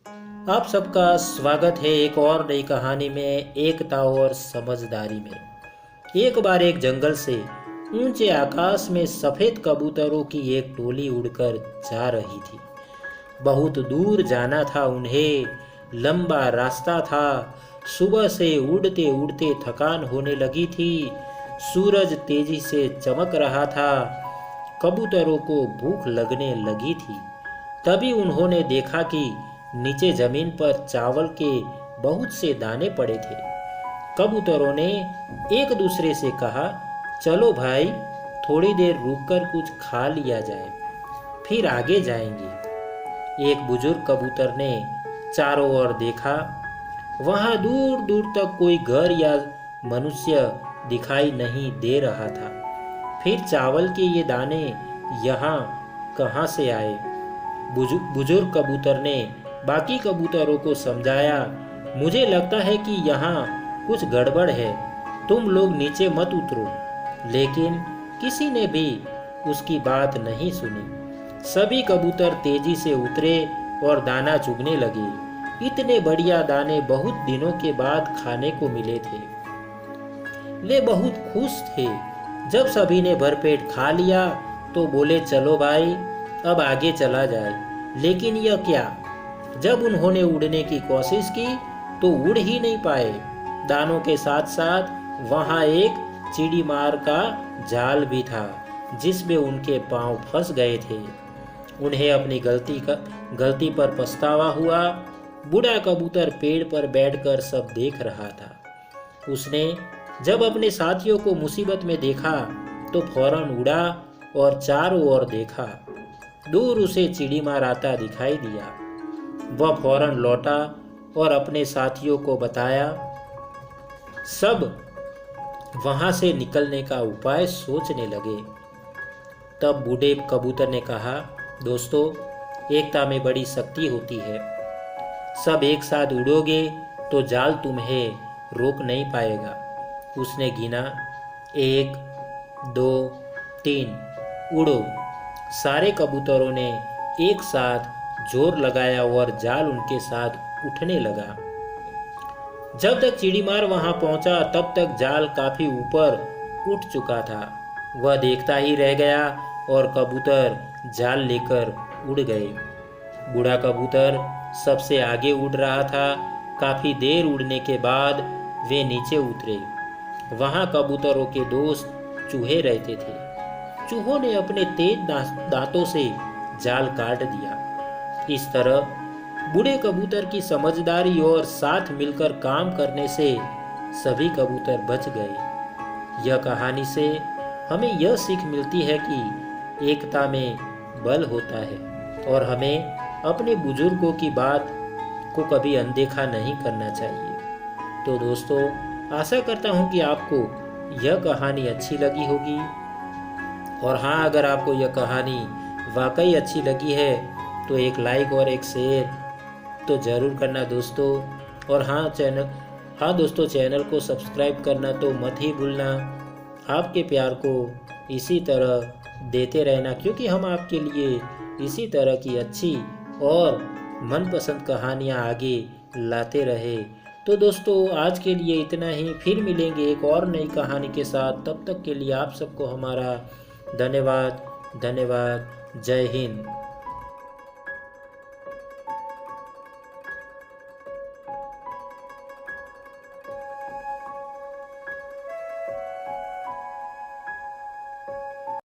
आप सबका स्वागत है एक और नई कहानी में, एकता और समझदारी में। एक बार एक जंगल से ऊंचे आकाश में सफेद कबूतरों की एक टोली उड़कर जा रही थी। बहुत दूर जाना था उन्हें, लंबा रास्ता था। सुबह से उड़ते उड़ते थकान होने लगी थी। सूरज तेजी से चमक रहा था। कबूतरों को भूख लगने लगी थी। तभी उन्होंने देखा कि नीचे जमीन पर चावल के बहुत से दाने पड़े थे। कबूतरों ने एक दूसरे से कहा, चलो भाई, थोड़ी देर रुककर कुछ खा लिया जाए, फिर आगे जाएंगे। एक बुजुर्ग कबूतर ने चारों ओर देखा। वहां दूर दूर तक कोई घर या मनुष्य दिखाई नहीं दे रहा था। फिर चावल के ये दाने यहाँ कहाँ से आए? बुजुर्ग कबूतर ने बाकी कबूतरों को समझाया, मुझे लगता है कि यहाँ कुछ गड़बड़ है, तुम लोग नीचे मत उतरो। लेकिन किसी ने भी उसकी बात नहीं सुनी। सभी कबूतर तेजी से उतरे और दाना चुगने लगे। इतने बढ़िया दाने बहुत दिनों के बाद खाने को मिले थे। वे बहुत खुश थे। जब सभी ने भरपेट खा लिया तो बोले, चलो भाई, अब आगे चला जाए। लेकिन यह क्या? जब उन्होंने उड़ने की कोशिश की तो उड़ ही नहीं पाए। दानों के साथ साथ वहां एक चिड़ीमार का जाल भी था, जिसमें उनके पांव फंस गए थे। उन्हें अपनी गलती पर पछतावा हुआ। बूढ़ा कबूतर पेड़ पर बैठकर सब देख रहा था। उसने जब अपने साथियों को मुसीबत में देखा तो फौरन उड़ा और चारों ओर देखा। दूर उसे चिड़ीमार आता दिखाई दिया। वह फौरन लौटा और अपने साथियों को बताया। सब वहां से निकलने का उपाय सोचने लगे। तब बूढ़े कबूतर ने कहा, दोस्तों, एकता में बड़ी शक्ति होती है। सब एक साथ उड़ोगे तो जाल तुम्हें रोक नहीं पाएगा। उसने गिना, 1 2 3, उड़ो। सारे कबूतरों ने एक साथ जोर लगाया और जाल उनके साथ उठने लगा। जब तक चिड़ीमार वहां पहुंचा तब तक जाल काफी ऊपर उठ चुका था। वह देखता ही रह गया और कबूतर जाल लेकर उड़ गए। बूढ़ा कबूतर सबसे आगे उड़ रहा था। काफी देर उड़ने के बाद वे नीचे उतरे। वहां कबूतरों के दोस्त चूहे रहते थे। चूहों ने अपने तेज दांतों से जाल काट दिया। इस तरह बूढ़े कबूतर की समझदारी और साथ मिलकर काम करने से सभी कबूतर बच गए। यह कहानी से हमें यह सीख मिलती है कि एकता में बल होता है और हमें अपने बुजुर्गों की बात को कभी अनदेखा नहीं करना चाहिए। तो दोस्तों, आशा करता हूँ कि आपको यह कहानी अच्छी लगी होगी। और हाँ, अगर आपको यह कहानी वाकई अच्छी लगी है तो एक लाइक और एक शेयर तो ज़रूर करना दोस्तों। और हाँ दोस्तों, चैनल को सब्सक्राइब करना तो मत ही भूलना। आपके प्यार को इसी तरह देते रहना, क्योंकि हम आपके लिए इसी तरह की अच्छी और मनपसंद कहानियाँ आगे लाते रहे। तो दोस्तों, आज के लिए इतना ही। फिर मिलेंगे एक और नई कहानी के साथ। तब तक के लिए आप सबको हमारा धन्यवाद। जय हिंद।